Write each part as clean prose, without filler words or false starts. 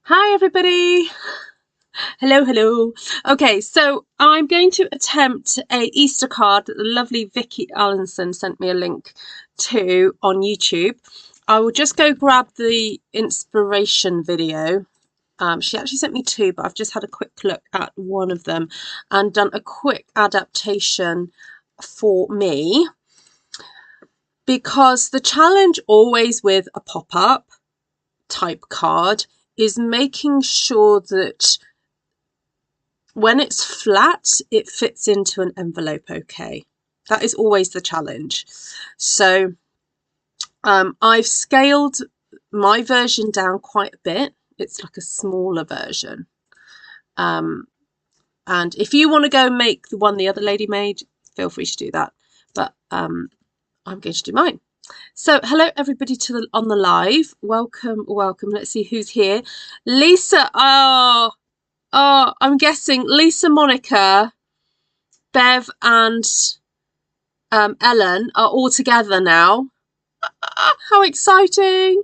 Hi everybody. Hello. Okay, so I'm going to attempt a Easter card that the lovely Vicky Allenson sent me a link to on YouTube. I will just go grab the inspiration video. She actually sent me two, but I've just had a quick look at one of them and done a quick adaptation for me, because the challenge always with a pop-up type card is making sure that when it's flat, it fits into an envelope okay. That is always the challenge. So I've scaled my version down quite a bit. It's like a smaller version. And if you want to go make the one the other lady made, feel free to do that. But I'm going to do mine. So hello everybody on the live. Welcome. Let's see who's here. Lisa. Oh, I'm guessing Lisa, Monica, Bev and Ellen are all together now. How exciting!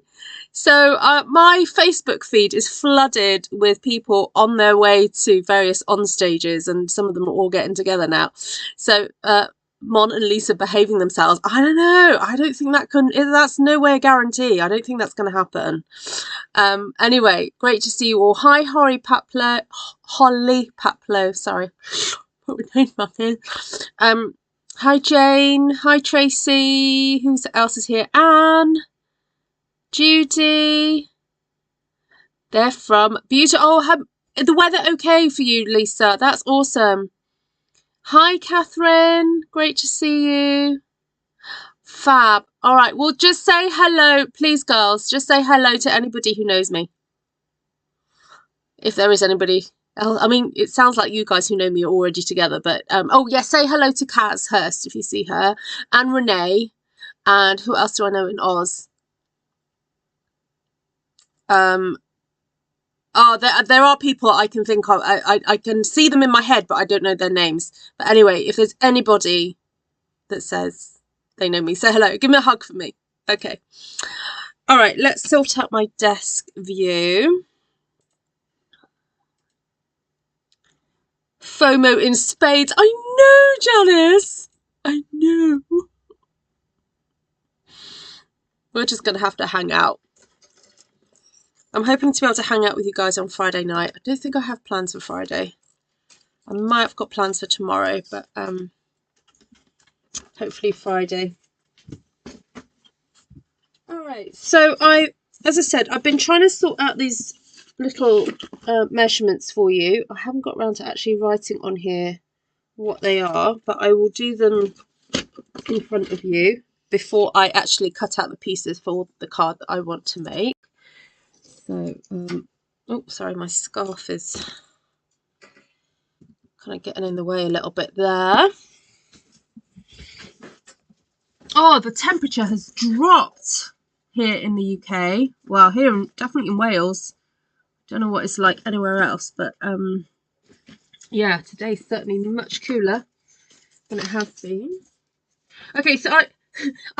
So my Facebook feed is flooded with people on their way to various on stages, and some of them are all getting together now. So Mon and Lisa behaving themselves. I don't know. I don't think that's nowhere a guarantee. I don't think that's going to happen. Anyway, great to see you all. Hi, Holly Paplow. Sorry, put my name back in. Hi Jane, hi Tracy, who else is here? Anne, Judy, they're from Beauty. Oh, the weather okay for you, Lisa? That's awesome. Hi Catherine, great to see you. Fab. All right, well just say hello, please girls, just say hello to anybody who knows me. If there is anybody else. I mean, it sounds like you guys who know me are already together, but oh yes, say hello to Kaz Hurst if you see her, and Renee, and who else do I know in Oz? Oh, there are people I can think of. I can see them in my head, but I don't know their names. But anyway, if there's anybody that says they know me, say hello. Give me a hug for me. Okay. All right, let's sort out my desk view. FOMO in spades. I know, Janice. I know. We're just going to have to hang out. I'm hoping to be able to hang out with you guys on Friday night. I don't think I have plans for Friday. I might have got plans for tomorrow, but hopefully Friday. All right, so as I said, I've been trying to sort out these little measurements for you. I haven't got around to actually writing on here what they are, but I will do them in front of you before I actually cut out the pieces for the card that I want to make. So, oh, sorry, my scarf is kind of getting in the way a little bit there. Oh, the temperature has dropped here in the UK. Well, here, definitely in Wales. Don't know what it's like anywhere else, but yeah, today's certainly much cooler than it has been. Okay, so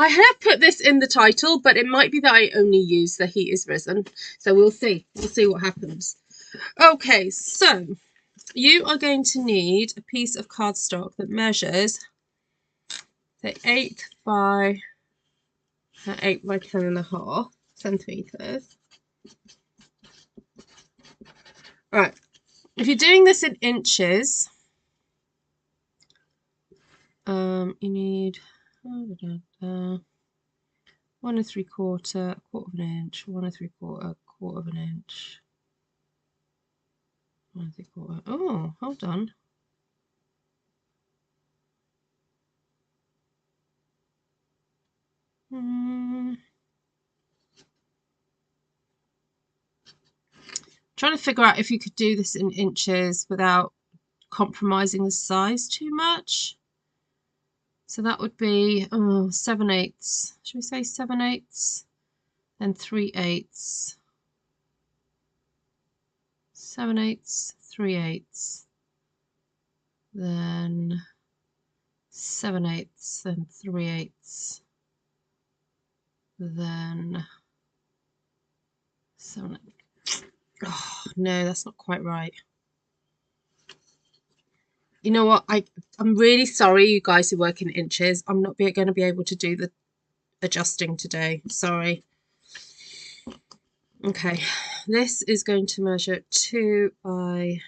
I have put this in the title, but it might be that I only use the heat is risen. So we'll see. We'll see what happens. Okay, so you are going to need a piece of cardstock that measures the 8 by 10.5 centimeters. All right. If you're doing this in inches, you need 1 3/4, 1/4 of an inch, 1 3/4, 1/4 of an inch, 1 3/4. Oh, hold on. Trying to figure out if you could do this in inches without compromising the size too much. So that would be 7/8. Should we say 7/8? Then 3/8. 7/8, 3/8. Then 7/8, then 3/8. Then 7/8. Oh, no, that's not quite right. You know what? I'm really sorry, you guys who work in inches. I'm not going to be able to do the adjusting today. Sorry. Okay, this is going to measure 2 by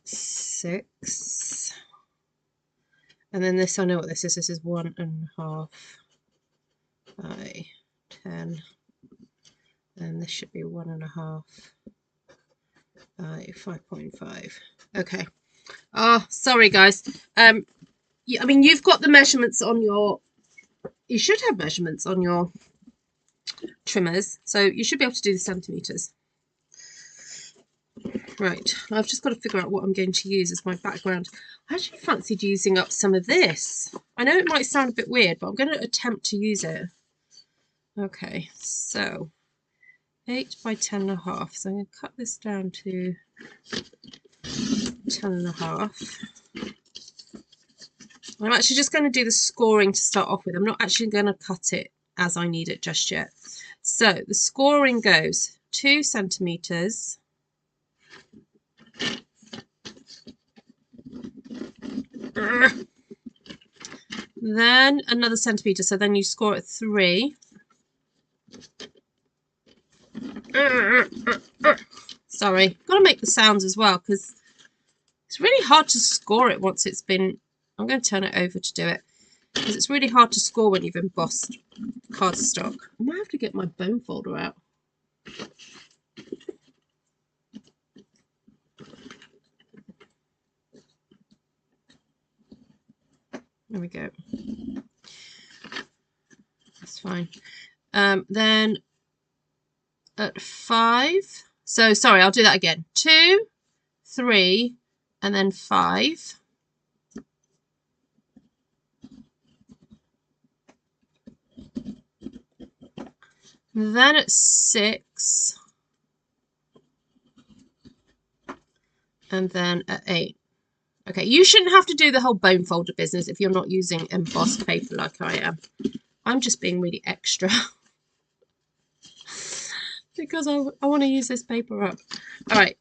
6. And then this, I know what this is. This is 1.5 by 10. And this should be 1.5 by 5.5. Okay. Oh, sorry guys. I mean, you've got the measurements on your, you should have measurements on your trimmers, so you should be able to do the centimeters. Right, I've just got to figure out what I'm going to use as my background. I actually fancied using up some of this. I know it might sound a bit weird, but I'm going to attempt to use it. Okay, so 8 by 10.5. So I'm going to cut this down to 10.5. I'm actually just going to do the scoring to start off with. I'm not actually going to cut it as I need it just yet. So the scoring goes 2 centimeters. Then another centimeter, so then you score at 3. Sorry, got to make the sounds as well because it's really hard to score it once it's been. I'm going to turn it over to do it because it's really hard to score when you've embossed cardstock. I might have to get my bone folder out. There we go. That's fine. Then at 5. So sorry, I'll do that again. 2, 3, and then 5. Then at 6. And then at 8. Okay, you shouldn't have to do the whole bone folder business if you're not using embossed paper like I am. I'm just being really extra because I want to use this paper up. All right,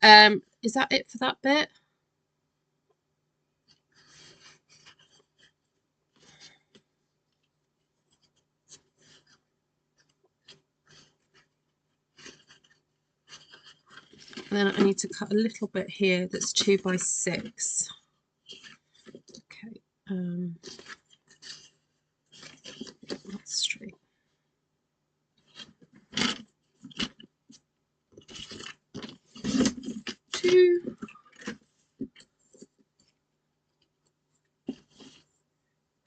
is that it for that bit? And then I need to cut a little bit here that's 2 by 6. Okay, that's straight. Two.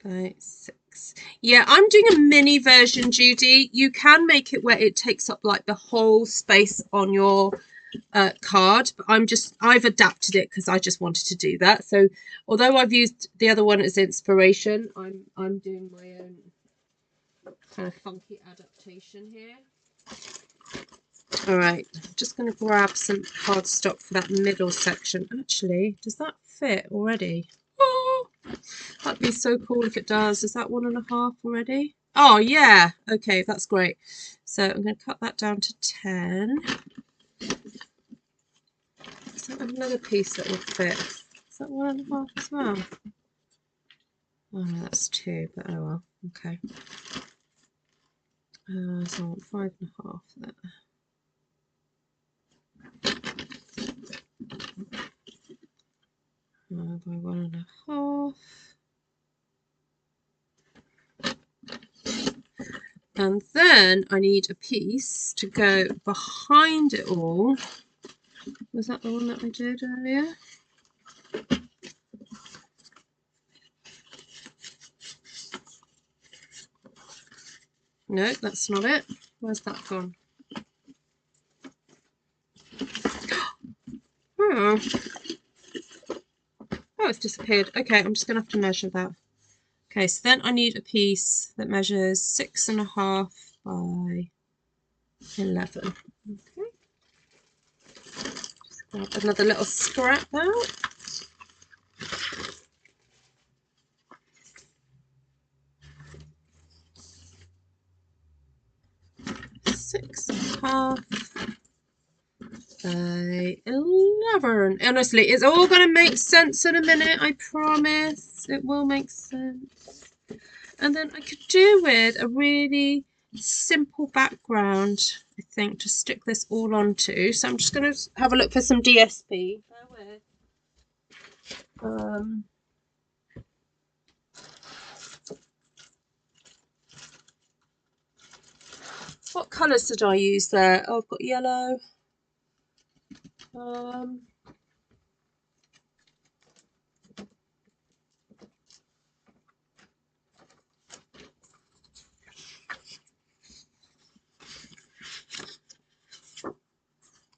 By 6. Yeah, I'm doing a mini version, Judy. You can make it where it takes up like the whole space on your card, but I've adapted it because I just wanted to do that. So although I've used the other one as inspiration, I'm doing my own kind of funky adaptation here. All right, I'm just going to grab some cardstock for that middle section. Actually, does that fit already? Oh, that'd be so cool if it does. Is that 1.5 already? Oh yeah, okay, that's great. So I'm going to cut that down to 10. Is that another piece that will fit? Is that 1.5 as well? Oh no, that's 2, but oh well, okay. So I want 5.5 there. By 1.5. And then I need a piece to go behind it all. Was that the one that I did earlier? No, that's not it. Where's that gone? Oh, it's disappeared. Okay, I'm just going to have to measure that. Okay, so then I need a piece that measures 6.5 by 11. Okay. Just grab another little scrap out. Six and a half I love her. Honestly, it's all going to make sense in a minute. I promise it will make sense. And then I could do with a really simple background, I think, to stick this all onto. So I'm just going to have a look for some DSP. Bear with. What colours did I use there? Oh, I've got yellow.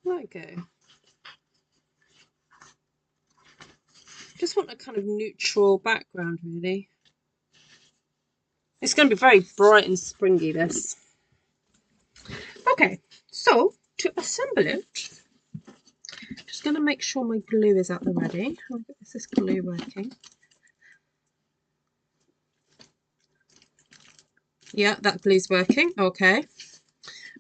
There we go. Just want a kind of neutral background, really. It's going to be very bright and springy, this. Okay, so to assemble it, just going to make sure my glue is at the ready. Is this glue working? Yeah, that glue's working. Okay.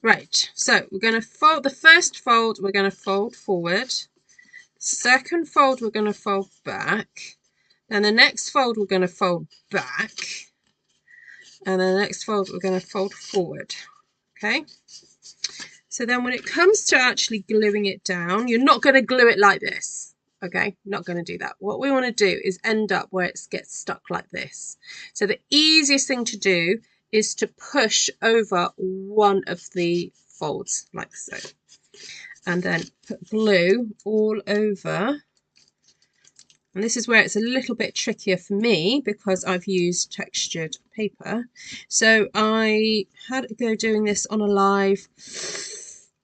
Right, so we're going to fold the first fold, we're going to fold forward. Second fold, we're going to fold back. Then the next fold, we're going to fold back. And then the next fold, we're going to fold forward. Okay. So then when it comes to actually gluing it down, you're not going to glue it like this. Okay, not going to do that. What we want to do is end up where it gets stuck like this. So the easiest thing to do is to push over one of the folds like so. And then put glue all over. And this is where it's a little bit trickier for me because I've used textured paper. So I had to go doing this on a live,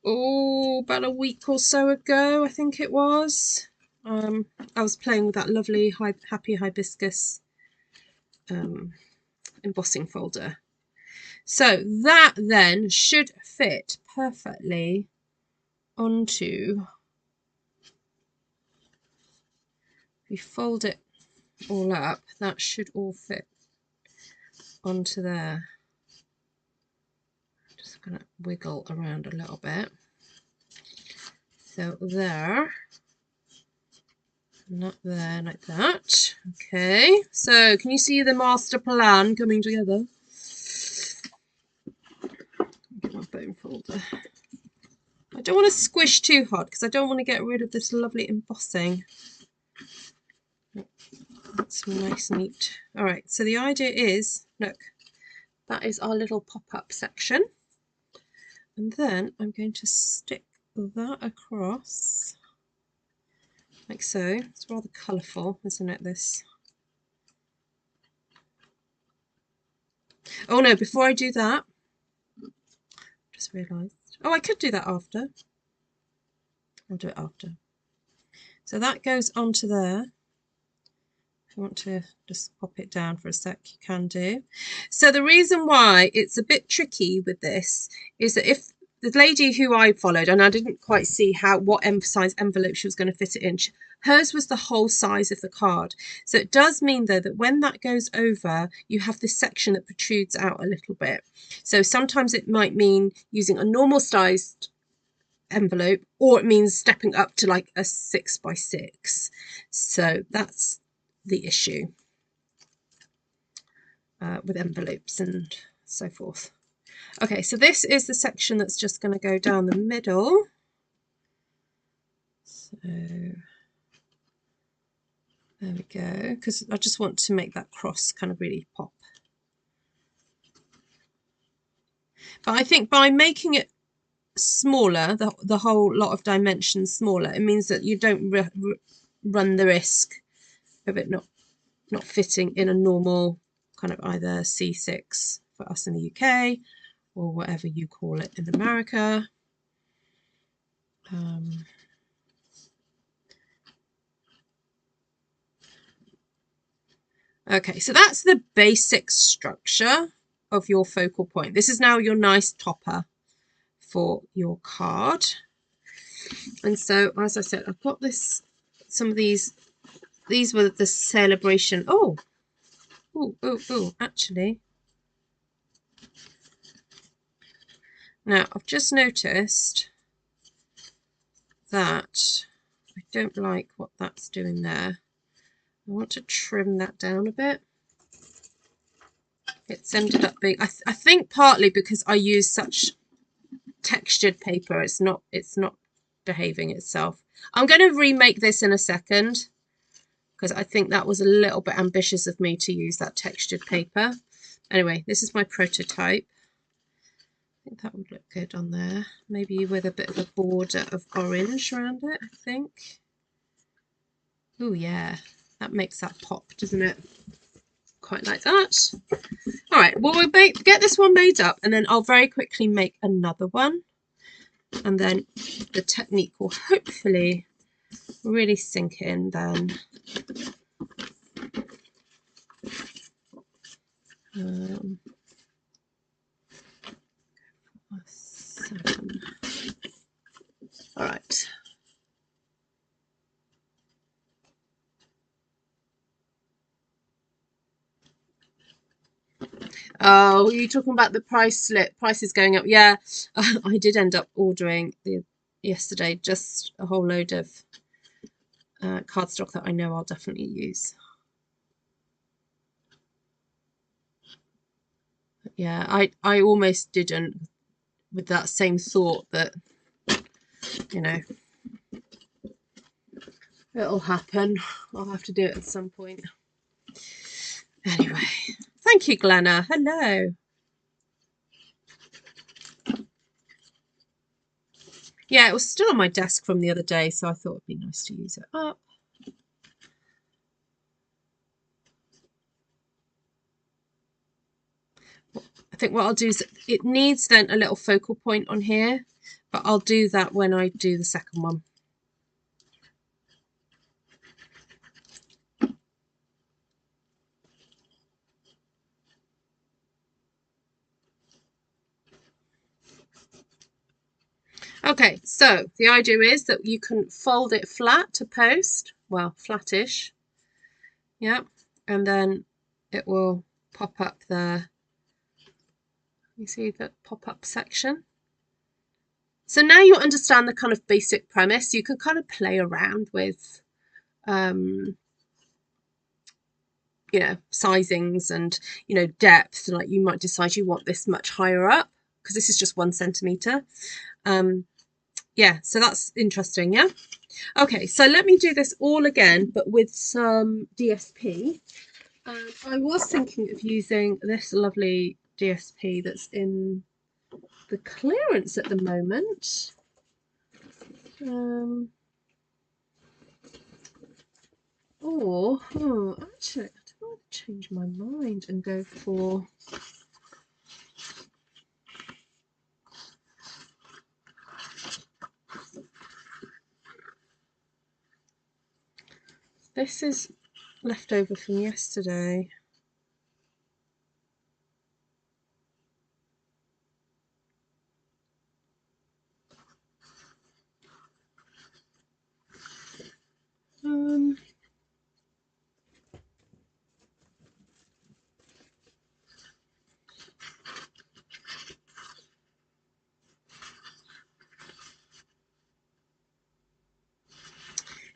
about a week or so ago, I think it was. I was playing with that lovely Happy Hibiscus embossing folder. So that then should fit perfectly onto, if you fold it all up, that should all fit onto there. Just going to wiggle around a little bit. So there, not there, like that. Okay, so can you see the master plan coming together? Get my bone folder. I don't want to squish too hard because I don't want to get rid of this lovely embossing. That's nice and neat. All right, so the idea is, look, that is our little pop-up section. And then I'm going to stick that across like so. It's rather colourful, isn't it, this? Oh no, before I do that, just realised, oh, I could do that after. I'll do it after. So that goes onto there. If you want to just pop it down for a sec, you can do. So the reason why it's a bit tricky with this is that if the lady who I followed, and I didn't quite see what size envelope she was going to fit it in, hers was the whole size of the card. So it does mean though that when that goes over, you have this section that protrudes out a little bit. So sometimes it might mean using a normal sized envelope, or it means stepping up to like a 6 by 6. So that's the issue with envelopes and so forth. Okay, so this is the section that's just going to go down the middle. So there we go, because I just want to make that cross kind of really pop. But I think by making it smaller, the whole lot of dimensions smaller, it means that you don't run the risk of it not fitting in a normal kind of either C6 for us in the UK or whatever you call it in America. Okay, so that's the basic structure of your focal point. This is now your nice topper for your card. And so, as I said, I've got some of these were the celebration. Oh, actually. Now, I've just noticed that. I don't like what that's doing there. I want to trim that down a bit. It's ended up being, I think partly because I use such textured paper, it's not behaving itself. I'm going to remake this in a second because I think that was a little bit ambitious of me to use that textured paper. Anyway, this is my prototype. I think that would look good on there. Maybe with a bit of a border of orange around it, I think. Oh yeah, that makes that pop, doesn't it? Quite like that. All right, well, we'll get this one made up and then I'll very quickly make another one. And then the technique will hopefully really sink in then. All right. Oh, are you talking about the prices going up? Yeah, I did end up ordering yesterday just a whole load of cardstock that I know I'll definitely use. But yeah, I almost didn't, with that same thought that, you know, it'll happen. I'll have to do it at some point. Anyway, thank you, Glenna. Hello. Yeah, it was still on my desk from the other day, so I thought it'd be nice to use it up. I think what I'll do is it needs then a little focal point on here, but I'll do that when I do the second one. Okay, so the idea is that you can fold it flat to post, well, flattish, yeah, and then it will pop up there. You see the pop-up section? So now you understand the kind of basic premise. You can kind of play around with, you know, sizings and, you know, depth. Like you might decide you want this much higher up because this is just 1 centimetre. Yeah, so that's interesting, yeah? Okay, so let me do this all again, but with some DSP. I was thinking of using this lovely DSP that's in the clearance at the moment. Actually, I don't want to change my mind and go for this. Is left over from yesterday.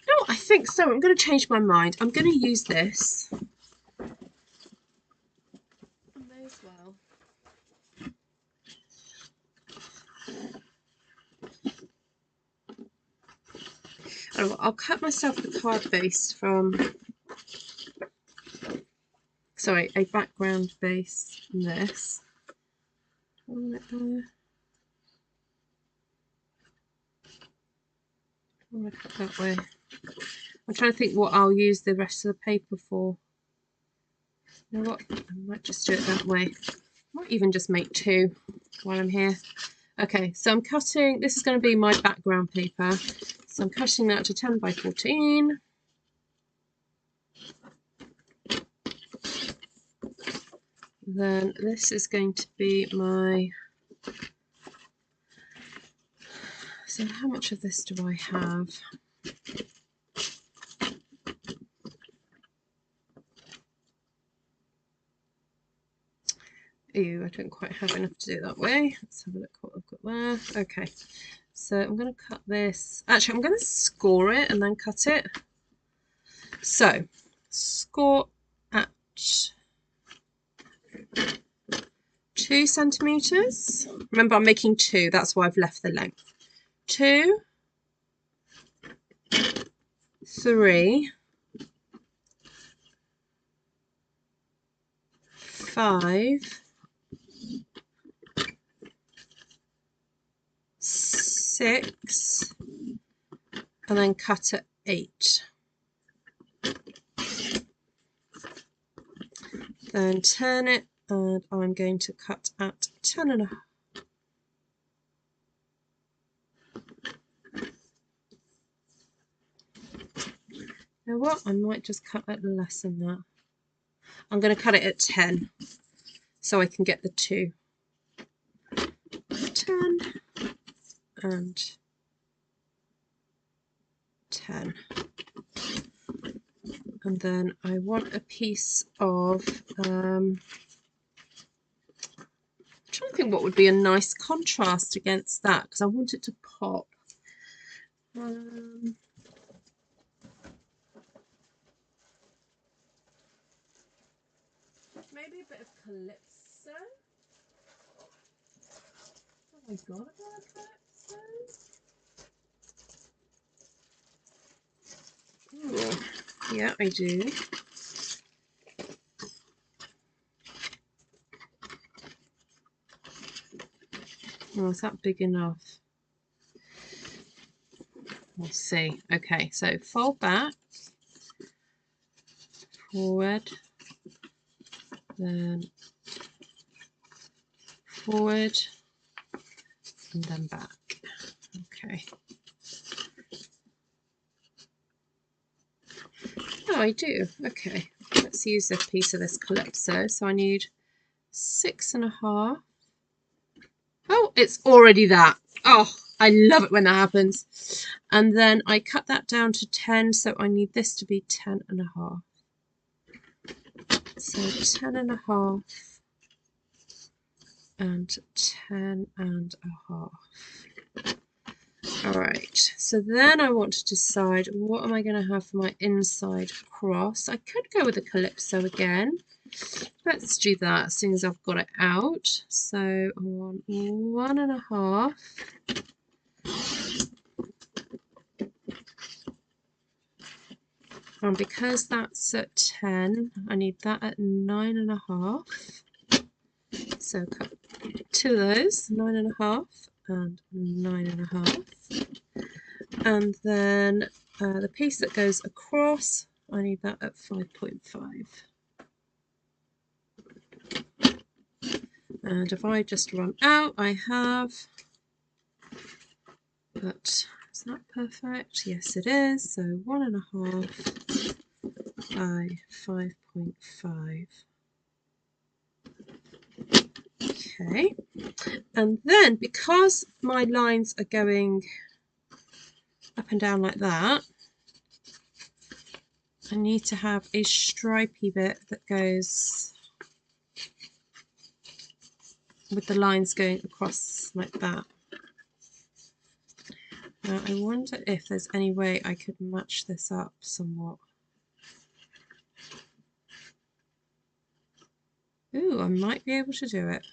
No, I think so. I'm going to change my mind. I'm going to use this. I may as well. I'll cut myself the card base from, sorry, a background base from this. I want to cut that way. I'm trying to think what I'll use the rest of the paper for. You know what? I might just do it that way. I might even just make 2 while I'm here. Okay, so I'm cutting, this is going to be my background paper. So I'm cutting that to 10 by 14. Then this is going to be my, so how much of this do I have? Ew, I don't quite have enough to do it that way. Let's have a look what I've got there. Okay, So I'm going to cut this. Actually, I'm going to score it and then cut it. So score at 2 centimeters. Remember, I'm making 2. That's why I've left the length. 2, 3, 5, 6, and then cut at 8. Then turn it, and I'm going to cut at 10.5. You know what? I might just cut it less than that. I'm going to cut it at 10 so I can get the 2. 10 and 10. And then I want a piece of, I'm trying to think what would be a nice contrast against that, because I want it to pop. Maybe a bit of calypso. Have I got a bit of calypso? Ooh, yeah, I do. Oh, is that big enough? We'll see. Okay, so fold back, forward, then forward, and then back. Okay. Oh, I do. Okay, let's use a piece of this calypso. So I need 6.5. Oh, it's already that. Oh, I love it when that happens. And then I cut that down to 10, so I need this to be 10.5. So 10.5 and 10.5. All right, so then I want to decide what am I going to have for my inside cross. I could go with a calypso again. Let's do that as soon as I've got it out. So I want 1.5. And because that's at 10, I need that at 9.5. So cut 2 of those, 9.5 and 9.5. And then the piece that goes across, I need that at 5.5. And if I just run out, I have, but is that perfect? Yes, it is. So 1.5 by 5.5. Okay, and then because my lines are going up and down like that, I need to have a stripy bit that goes with the lines going across like that. Now I wonder if there's any way I could match this up somewhat. Ooh, I might be able to do it.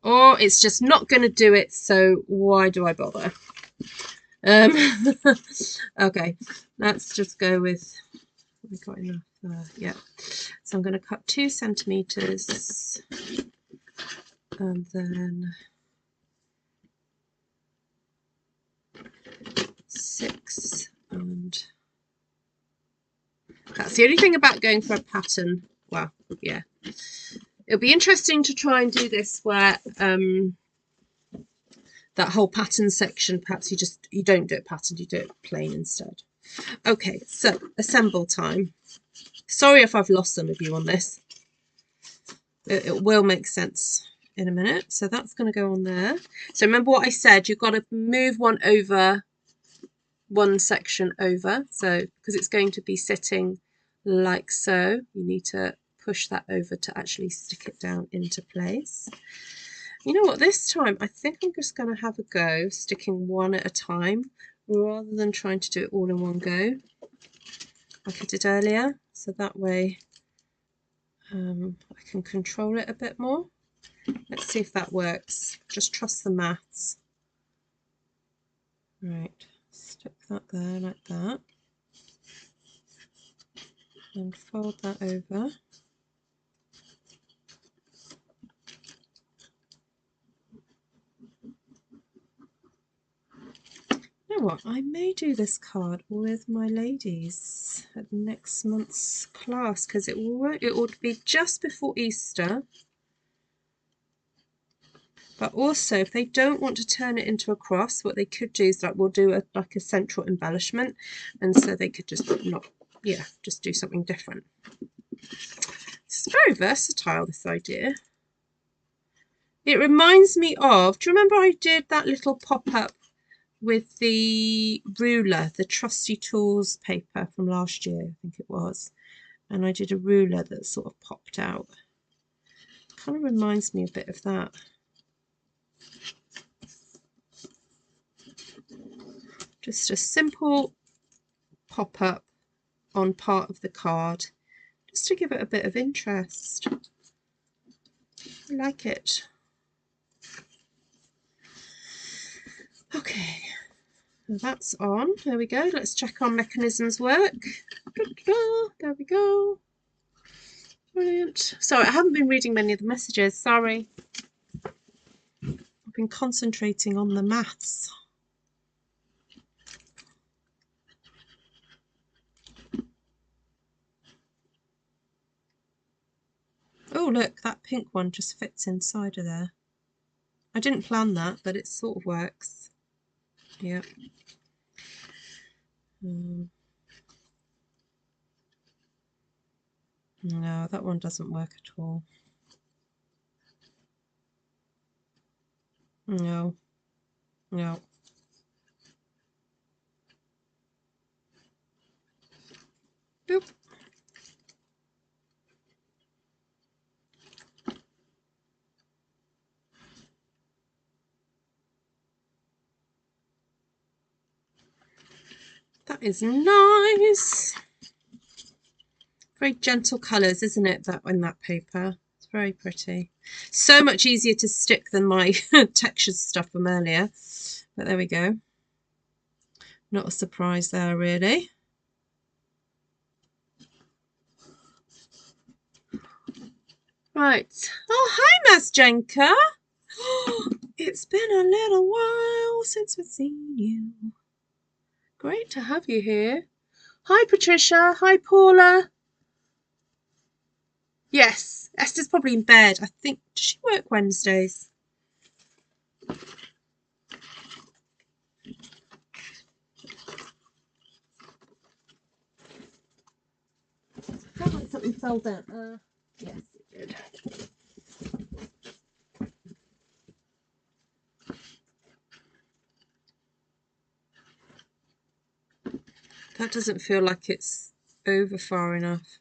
Or it's just not going to do it, so why do I bother? Okay, let's just go with, we got enough, yeah. So I'm going to cut 2 centimeters and then 6, and that's the only thing about going for a pattern. Well, yeah, it'll be interesting to try and do this where that whole pattern section, perhaps you don't do it patterned, you do it plain instead. Okay, so assemble time. Sorry if I've lost some of you on this. It will make sense in a minute. So that's going to go on there. So remember what I said, you've got to move one section over, so because it's going to be sitting like so. You need to push that over to actually stick it down into place. You know what, this time I think I'm just going to have a go sticking one at a time rather than trying to do it all in one go like I did earlier, so that way I can control it a bit more. Let's see if that works. Just trust the maths. Right, stick that there like that and fold that over. You know what, I may do this card with my ladies at next month's class because it would be just before Easter. But also, if they don't want to turn it into a cross, what they could do is like we'll do like a central embellishment, and so they could just just do something different. It's very versatile, this idea. It reminds me of, do you remember I did that little pop-up with the ruler, the Trusty Tools paper from last year, I think it was, and I did a ruler that sort of popped out. Kind of reminds me a bit of that. Just a simple pop-up on part of the card, just to give it a bit of interest. I like it. Okay, that's on. There we go. Let's check our mechanisms work. There we go. Brilliant. Sorry, I haven't been reading many of the messages. Sorry. I've been concentrating on the maths. Oh, look, that pink one just fits inside of there. I didn't plan that, but it sort of works. Yeah. No, that one doesn't work at all. No. No. Boop. That is nice. Very gentle colours, isn't it, that in that paper? It's very pretty. So much easier to stick than my textured stuff from earlier. But there we go. Not a surprise there, really. Right. Oh, hi, Masjenka. It's been a little while since we've seen you. Great to have you here. Hi, Patricia. Hi, Paula. Yes, Esther's probably in bed. I think, does she work Wednesdays? Felt like something fell down. Yes, it did. That doesn't feel like it's over far enough.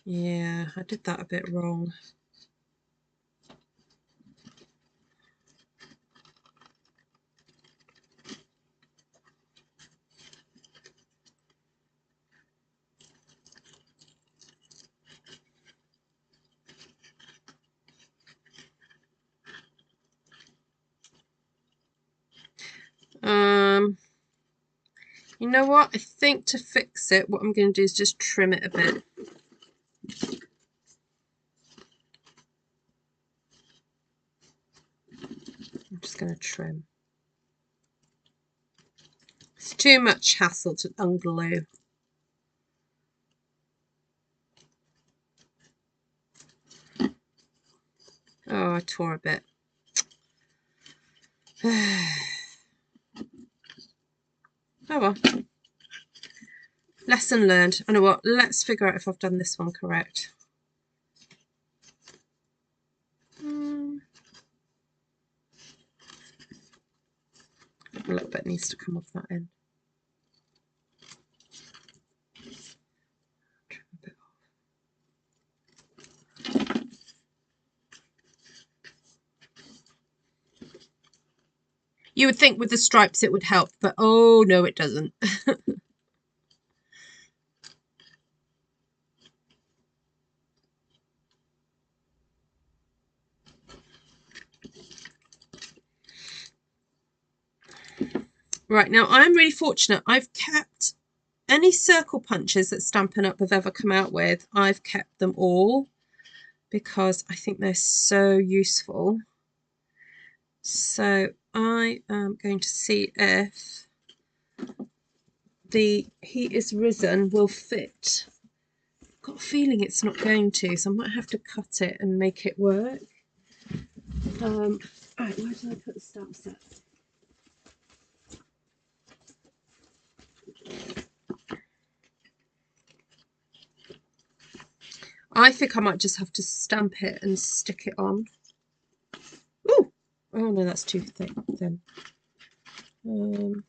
Yeah, I did that a bit wrong. You know what? I think to fix it, what I'm going to do is just trim it a bit. I'm just going to trim. It's too much hassle to unglue. Oh, I tore a bit. Oh well. Lesson learned. I know what, let's figure out if I've done this one correct. A little bit needs to come off that end. You would think with the stripes it would help, but oh no, it doesn't. Right, now I'm really fortunate. I've kept any circle punches that Stampin' Up have ever come out with. I've kept them all because I think they're so useful. So I am going to see if the He Is Risen will fit. I've got a feeling it's not going to, so I might have to cut it and make it work. Right, where did I put the stamp set? I think I might just have to stamp it and stick it on. Ooh! Oh no, that's too thick then. Ooh,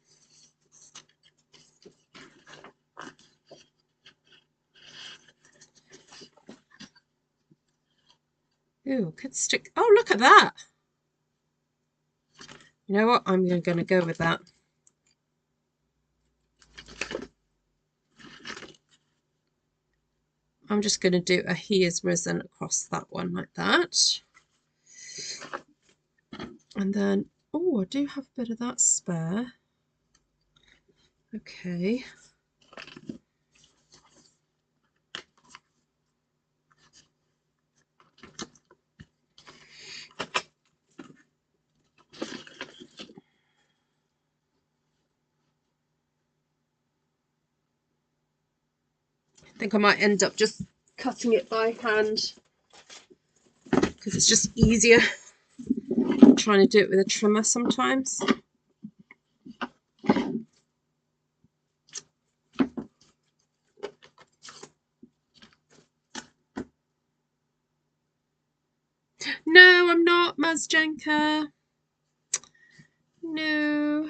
could stick. Oh, look at that! You know what? I'm going to go with that. I'm just going to do a He Is Risen across that one like that. And then, oh, I do have a bit of that spare. Okay. I think I might end up just cutting it by hand because it's just easier trying to do it with a trimmer sometimes. No, I'm not, Mazjenka. No.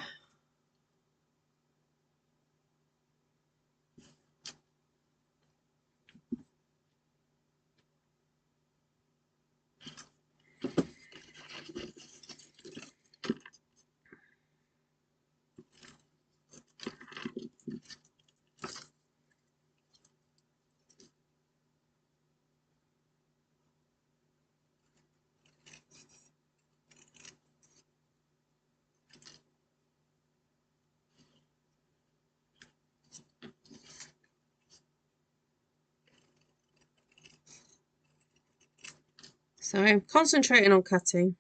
So I'm concentrating on cutting.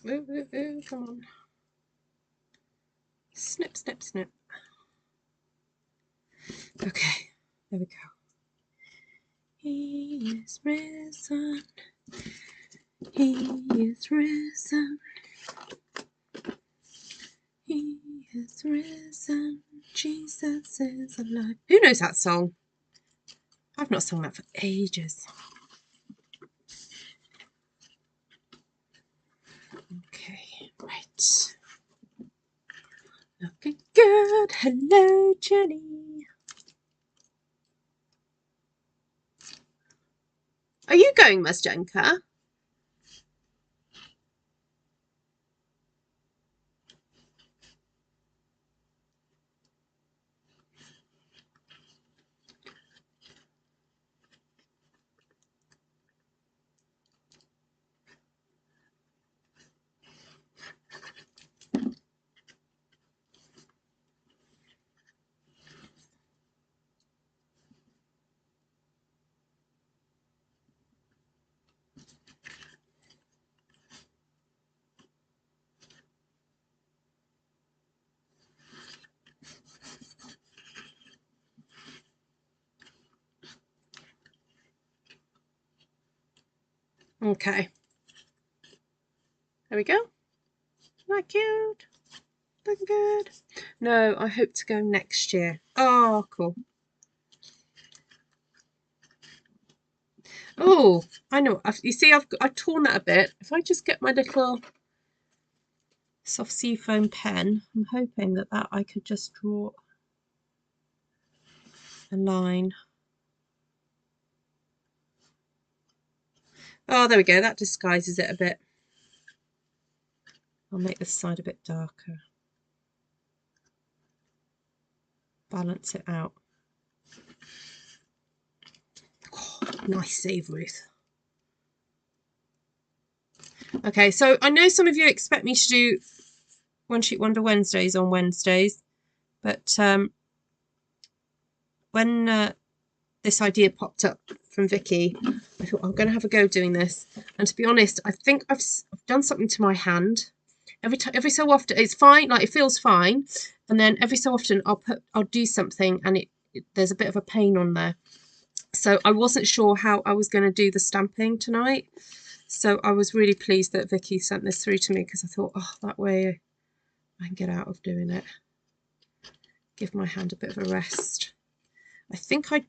Come on. Snip, snip, snip. Okay, there we go. He is risen. He is risen. He is risen. Jesus is alive. Who knows that song? I've not sung that for ages. Okay, right. Looking good. Hello, Jenny. Are you going, Mazjenka? Okay. There we go. Isn't that cute? Looking good. No, I hope to go next year. Oh, cool. Oh, I know. You see, I've torn that a bit. If I just get my little soft seafoam pen, I'm hoping that I could just draw a line. Oh, there we go. That disguises it a bit. I'll make this side a bit darker. Balance it out. Oh, nice save, Ruth. Okay, so I know some of you expect me to do One Sheet Wonder Wednesdays on Wednesdays, but when this idea popped up from Vicky, I thought I'm going to have a go doing this. And to be honest, I think I've done something to my hand. Every so often, it's fine, like it feels fine, and then every so often I'll do something and there's a bit of a pain on there. So I wasn't sure how I was going to do the stamping tonight. So I was really pleased that Vicky sent this through to me, because I thought, oh, that way I can get out of doing it. Give my hand a bit of a rest. I think I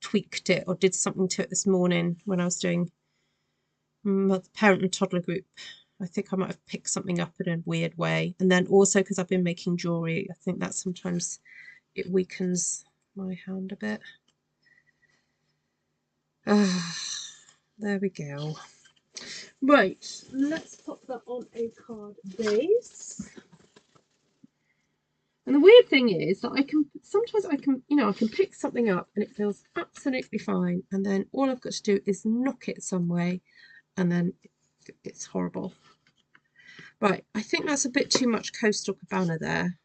tweaked it or did something to it this morning when I was doing my parent and toddler group. I think I might have picked something up in a weird way. And then also because I've been making jewellery, I think that sometimes it weakens my hand a bit. There we go. Right, let's pop that on a card base. And the weird thing is that sometimes I can pick something up and it feels absolutely fine, and then all I've got to do is knock it some way and then it's horrible. Right, I think that's a bit too much Coastal Cabana there.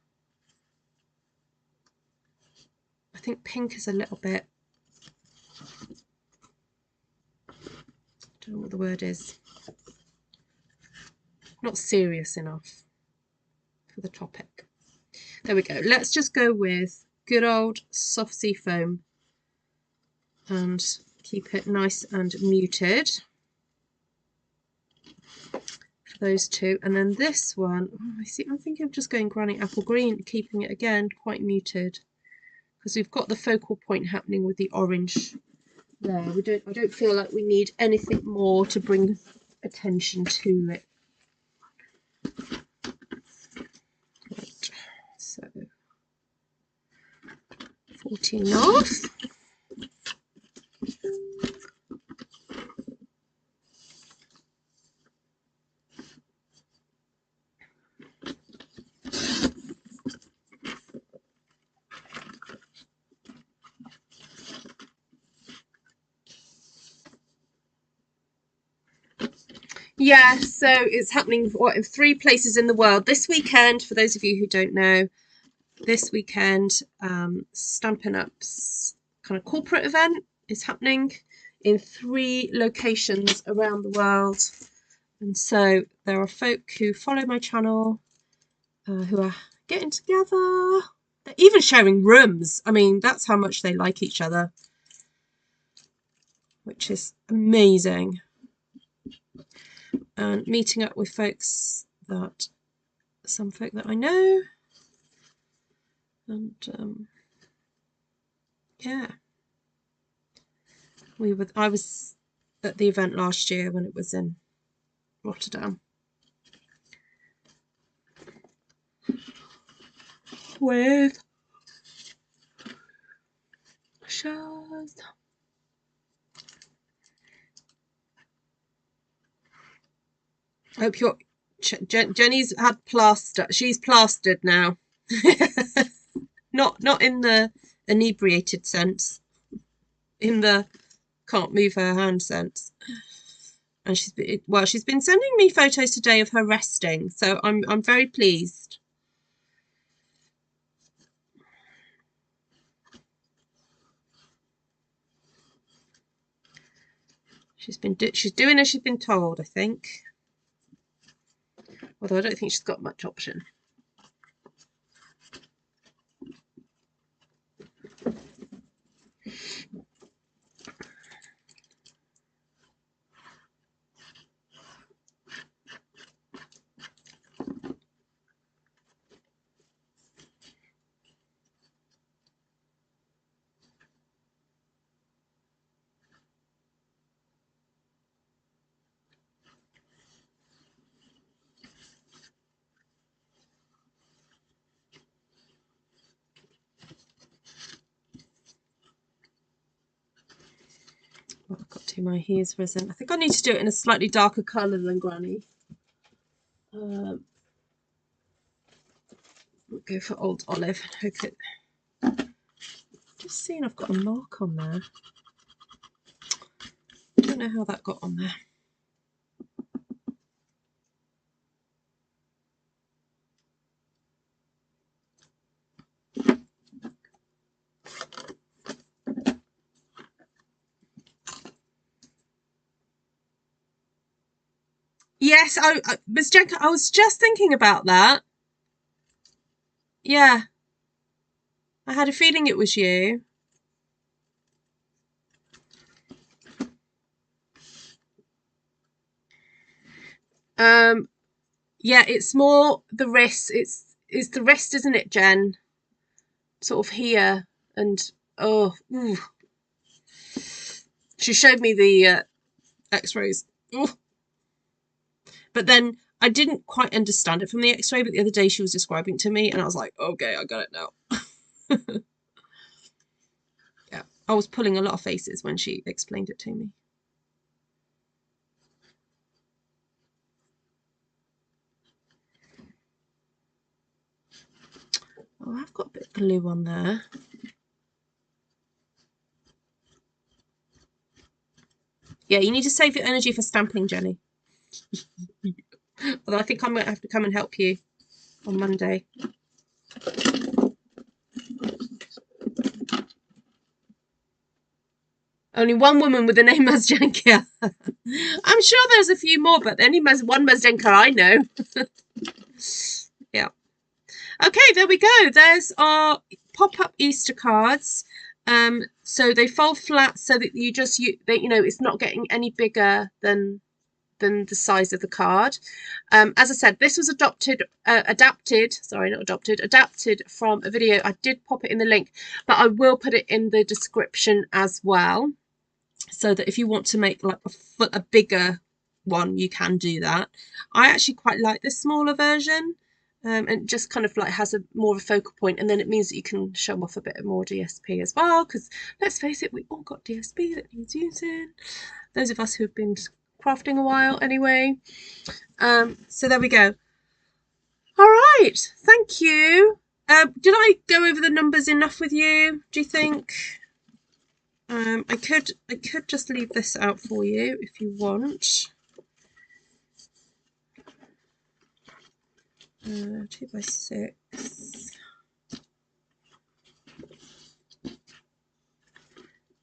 I think pink is a little bit, I don't know what the word is, not serious enough for the topic. There we go. Let's just go with good old soft sea foam and keep it nice and muted for those two. And then this one, oh, I'm thinking of just going Granny Apple Green, keeping it again quite muted, because we've got the focal point happening with the orange there. I don't feel like we need anything more to bring attention to it. Right, so 14 off. Yeah, so it's happening in 3 places in the world this weekend. For those of you who don't know, this weekend, Stampin' Up's kind of corporate event is happening in 3 locations around the world. And so there are folk who follow my channel who are getting together. They're even sharing rooms. I mean, that's how much they like each other, which is amazing. And meeting up with some folk that I know. And yeah, I was at the event last year when it was in Rotterdam with shows. I hope Jenny's had plaster. She's plastered now. Not in the inebriated sense, in the can't move her hand sense. And she's been sending me photos today of her resting, so I'm very pleased. She's doing as she's been told, I think. Although I don't think she's got much option. I've got to my hues risen. I think I need to do it in a slightly darker colour than Granny. We'll go for Old Olive and hook it. Just seeing I've got a mark on there. I don't know how that got on there. Yes, Ms. Jenka, I was just thinking about that. Yeah. I had a feeling it was you. Yeah, it's more the wrist. It's the wrist, isn't it, Jen? Sort of here and oh, ooh. She showed me the X-rays. Ooh. But then I didn't quite understand it from the X-ray. But the other day she was describing it to me, and I was like, okay, I got it now. Yeah, I was pulling a lot of faces when she explained it to me. Oh, I've got a bit of glue on there. Yeah, you need to save your energy for stamping, Jenny. Although I think I might have to come and help you on Monday. Only one woman with the name Mazdenka. I'm sure there's a few more, but only one Mazdenka I know. Yeah. Okay, there we go. There's our pop-up Easter cards. So they fold flat so that you know, it's not getting any bigger than the size of the card. As I said, this was adapted from a video. I did pop it in the link, but I will put it in the description as well, so that if you want to make like a bigger one, you can do that. I actually quite like this smaller version, and just kind of like has a more of a focal point, and then it means that you can show off a bit more DSP as well, because let's face it, we all got DSP that needs using, those of us who've been crafting a while anyway. So there we go. All right, thank you. Did I go over the numbers enough with you, do you think? I could just leave this out for you if you want. 2x6.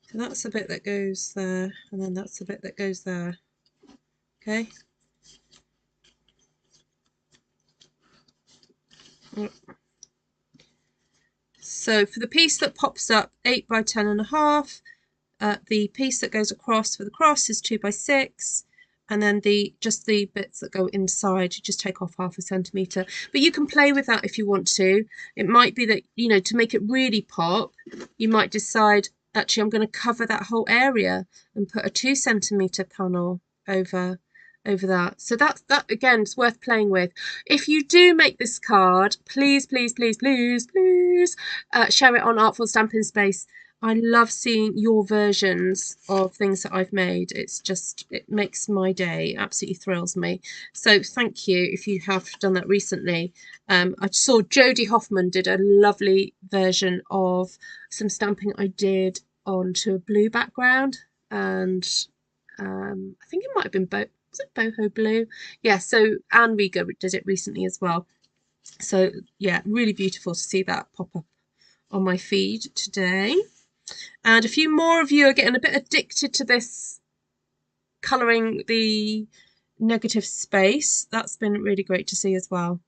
So that's the bit that goes there, and then that's the bit that goes there. Okay. So for the piece that pops up, 8 by 10.5. The piece that goes across for the cross is 2x6, and then just the bits that go inside, you just take off 0.5 centimetre. But you can play with that if you want to. It might be that, you know, to make it really pop, you might decide, actually I'm going to cover that whole area and put a 2 centimetre panel over that. So that again is worth playing with. If you do make this card, please share it on Artful Stampin Space. I love seeing your versions of things that I've made. It's just, it makes my day, it absolutely thrills me. So thank you if you have done that recently. I saw Jodie Hoffman did a lovely version of some stamping I did onto a blue background, and I think it might have been was it boho blue? Yeah, so Anne Rieger did it recently as well. So yeah, really beautiful to see that pop up on my feed today. And a few more of you are getting a bit addicted to this colouring the negative space. That's been really great to see as well.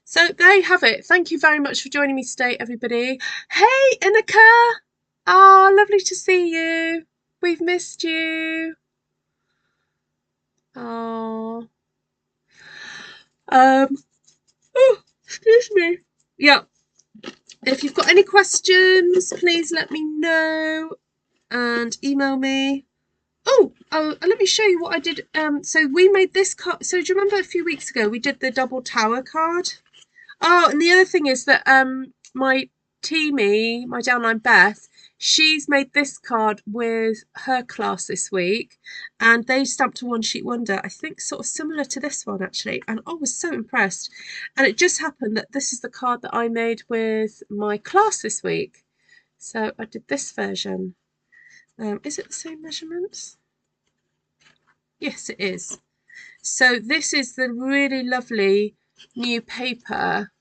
So there you have it. Thank you very much for joining me today, everybody. Hey, Inika! Ah, oh, lovely to see you. We've missed you. Oh. Oh, excuse me. Yeah. If you've got any questions, please let me know and email me. Oh, let me show you what I did. So we made this card. So do you remember a few weeks ago we did the double tower card? Oh, and the other thing is that my Teamy, my downline Beth, She's made this card with her class this week, and they stamped a one sheet wonder, I think sort of similar to this one actually, and I was so impressed. And it just happened that this is the card that I made with my class this week. So I did this version. Is it the same measurements? Yes, it is. So this is the really lovely new paper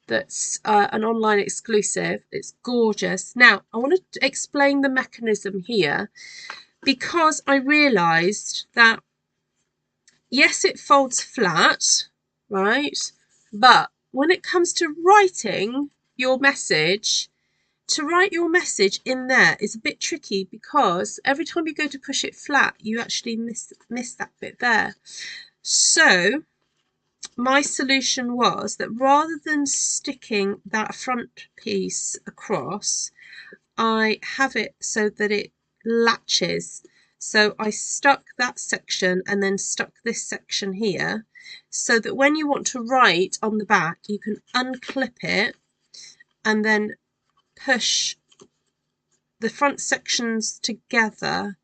that's an online exclusive. It's gorgeous. Now, I want to explain the mechanism here, because I realised that, yes, it folds flat, right? But when it comes to writing your message, to write your message in there is a bit tricky, because every time you go to push it flat, you actually miss that bit there. So my solution was that rather than sticking that front piece across, I have it so that it latches. So I stuck that section and then stuck this section here, so that when you want to write on the back, you can unclip it and then push the front sections together,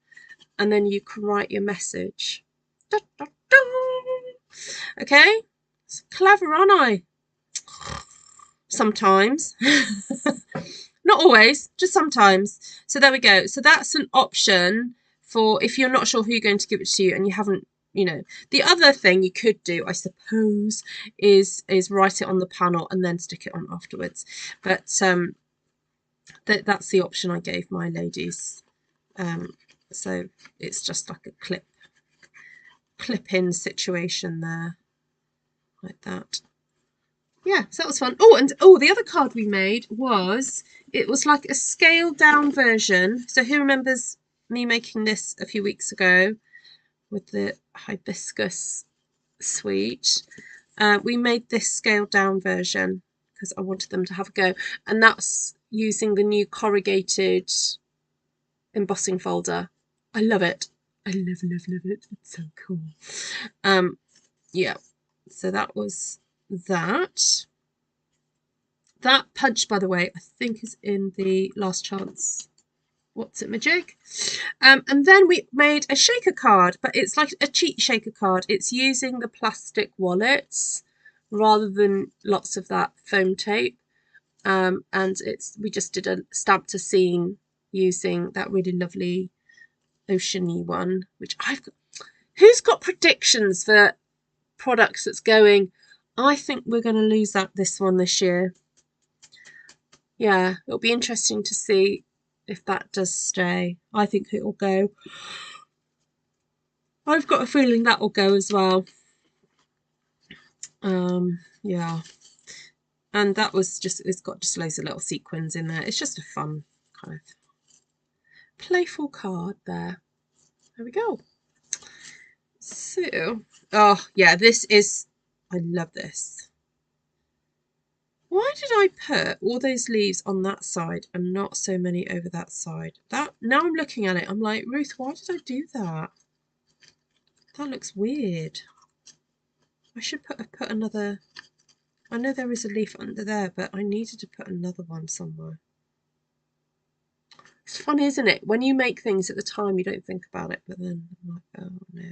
and then you can write your message. Da, da, da. Okay, it's clever, aren't I? Sometimes. Not always, just sometimes. So there we go. So that's an option for if you're not sure who you're going to give it to and you haven't, you know. The other thing you could do, I suppose, is write it on the panel and then stick it on afterwards. But that's the option I gave my ladies. So it's just like a clip-in situation there, like that. Yeah, so that was fun. Oh, and the other card we made was, it was like a scaled down version. So who remembers me making this a few weeks ago with the hibiscus suite? We made this scaled down version because I wanted them to have a go, and that's using the new corrugated embossing folder. I love it. I love it. It's so cool. Yeah, so that was that. That punch, by the way, I think is in the Last Chance What's It Majig. And then we made a shaker card, but it's like a cheat shaker card. It's using the plastic wallets rather than lots of that foam tape. And we just did a stamped a scene using that really lovely oceany one, which I've got. Who's got predictions for products that's going? I think we're going to lose out this one this year. Yeah, it'll be interesting to see if that does stay. I think it'll go. I've got a feeling that will go as well. Yeah. And that was just, it's got just loads of little sequins in there. It's just a fun kind of playful card there. There we go. So, oh yeah, this is, I love this. Why did I put all those leaves on that side and not so many over that side? That, now I'm looking at it, I'm like, Ruth, why did I do that? That looks weird. I should put another, I know there is a leaf under there, but I needed to put another one somewhere. It's funny, isn't it? When you make things at the time, you don't think about it, but then I'm like, oh no,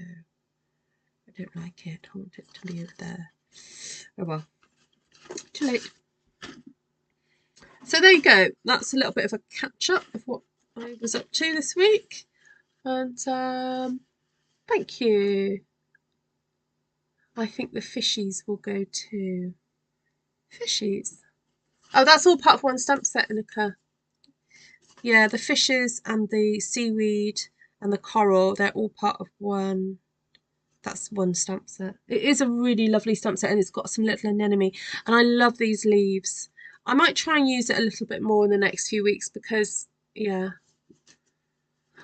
I don't like it. I want it to be over there. Oh well, too late. So there you go. That's a little bit of a catch up of what I was up to this week. And thank you. I think the fishies will go to fishies. Oh, that's all part of one stamp set, Inika. Yeah, the fishes and the seaweed and the coral, they're all part of one. That's one stamp set. It is a really lovely stamp set, and it's got some little anemone. And I love these leaves. I might try and use it a little bit more in the next few weeks because, yeah.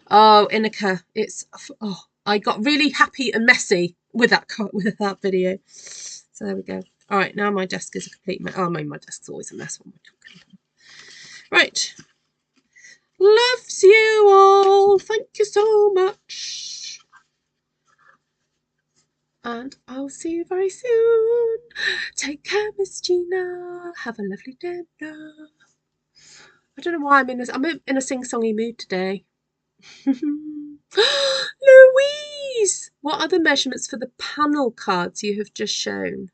Oh, Inika, it's, oh, I got really happy and messy with that video. So there we go. All right, now my desk is a complete mess. Oh, my desk's always a mess. What am I talking about? Right. Loves you all. Thank you so much. And I'll see you very soon. Take care, Miss Gina. Have a lovely dinner. I don't know why I'm in a sing-songy mood today. Louise! What are the measurements for the panel cards you have just shown?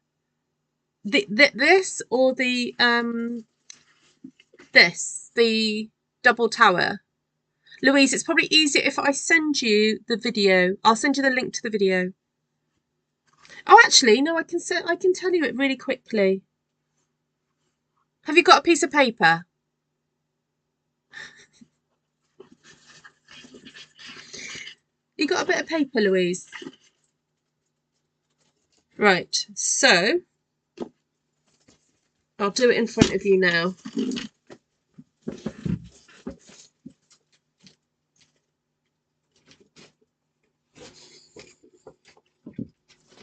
This or the the double tower? Louise, it's probably easier if I send you the video. I'll send you the link to the video. Oh, actually, no, I can tell you it really quickly. Have you got a piece of paper? You got a bit of paper, Louise? Right, so I'll do it in front of you now.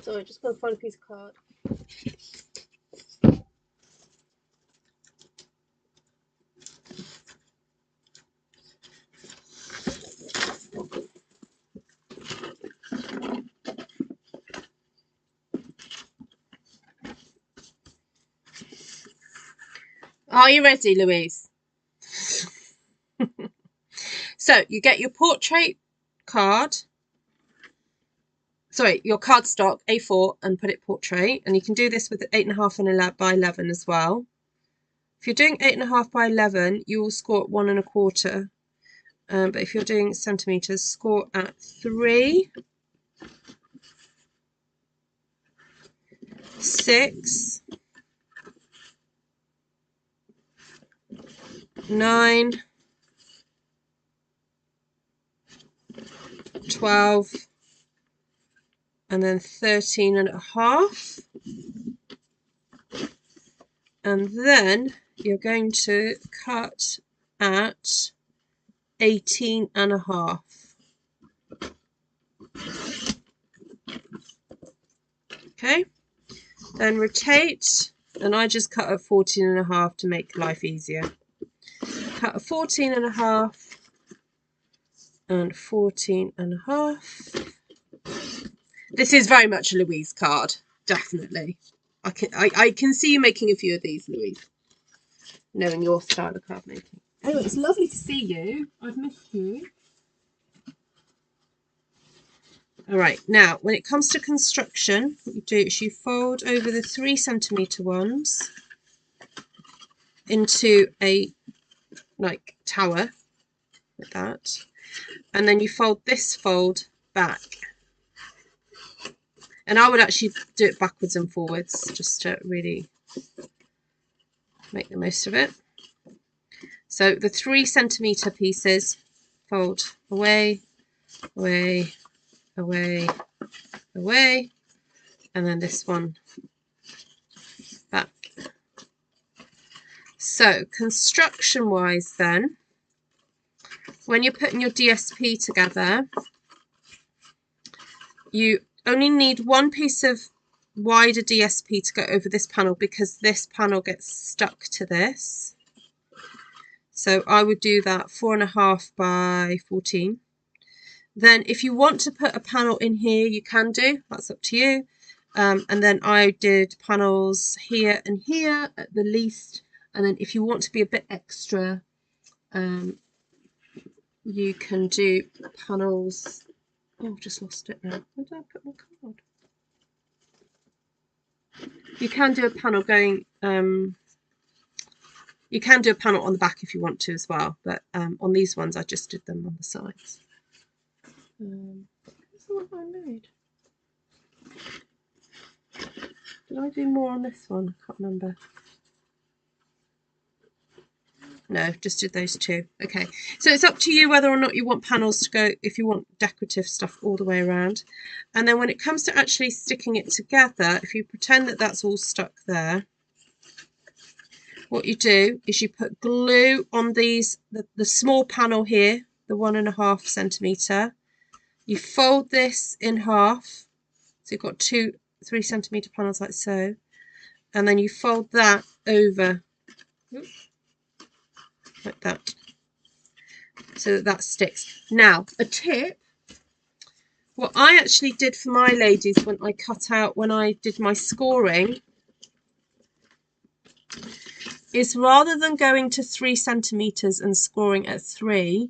Sorry, just going to find a piece of card. Are you ready, Louise? So you get your portrait card, sorry, your cardstock A4 and put it portrait, and you can do this with 8.5 and by 11 as well. If you're doing 8.5 by 11, you will score at 1 1/4. But if you're doing centimeters, score at 3, 6, 9, 12, and then 13.5. And then you're going to cut at 18.5. Okay, then rotate, and I just cut at 14.5 to make life easier. Cut at 14.5 and 14.5. This is very much a Louise card, definitely. I can see you making a few of these, Louise, knowing your style of card making. Anyway, it's lovely to see you. I've missed you. All right, now when it comes to construction, what you do is you fold over the 3 centimeter ones into a like tower, like that, and then you fold this fold back. And I would actually do it backwards and forwards just to really make the most of it. So the 3 centimeter pieces fold away, away, away, away, and then this one back. So construction wise then, when you're putting your DSP together, you only need 1 piece of wider DSP to go over this panel because this panel gets stuck to this. So I would do that 4.5 by 14. Then if you want to put a panel in here, you can do, that's up to you. And then I did panels here and here at the least. And then if you want to be a bit extra, you can do panels. Oh, I've just lost it now. Where did I put my card? You can do a panel going, you can do a panel on the back if you want to as well, but on these ones I just did them on the sides. That's the one I made. Did I do more on this one? I can't remember. No, just did those 2. Okay, so it's up to you whether or not you want panels to go, if you want decorative stuff all the way around. And then when it comes to actually sticking it together, if you pretend that that's all stuck there, what you do is you put glue on these, the small panel here, the 1.5 centimeter. You fold this in half, so you've got 2 3 centimeter panels like so, and then you fold that over. Like that, so that sticks. Now a tip, what I actually did for my ladies when I cut out, when I did my scoring, is rather than going to 3 centimeters and scoring at 3,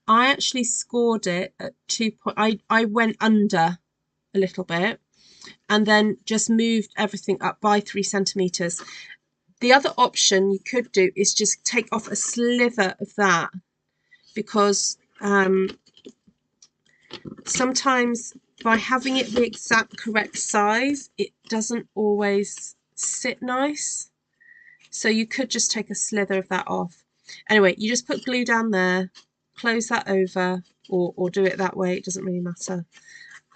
I actually scored it at 2. I went under a little bit and then just moved everything up by 3 centimeters. The other option you could do is just take off a sliver of that, because sometimes by having it the exact correct size, it doesn't always sit nice. So you could just take a slither of that off. Anyway, you just put glue down there, close that over, or do it that way, it doesn't really matter.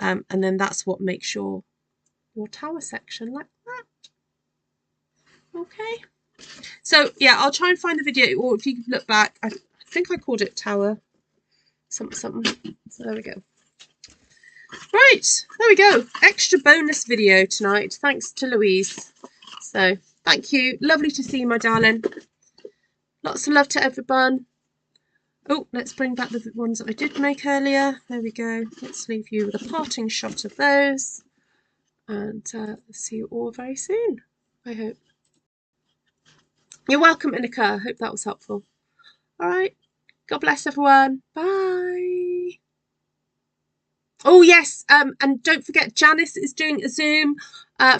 And then that's what makes your tower section like that. Okay. So yeah, I'll try and find the video, or if you look back, I think I called it tower something. So there we go. Right, there we go. Extra bonus video tonight, thanks to Louise. So thank you. Lovely to see you, my darling. Lots of love to everyone. Oh, let's bring back the ones that I did make earlier. There we go. Let's leave you with a parting shot of those. And see you all very soon, I hope. You're welcome, Inika. I hope that was helpful. All right. God bless everyone. Bye. Oh, yes. And don't forget, Janice is doing a Zoom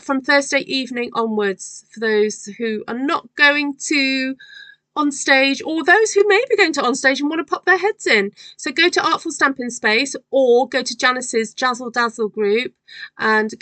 from Thursday evening onwards for those who are not going to on stage, or those who may be going to on stage and want to pop their heads in. So go to Artful Stampin Space or go to Janice's Jazzle Dazzle group and go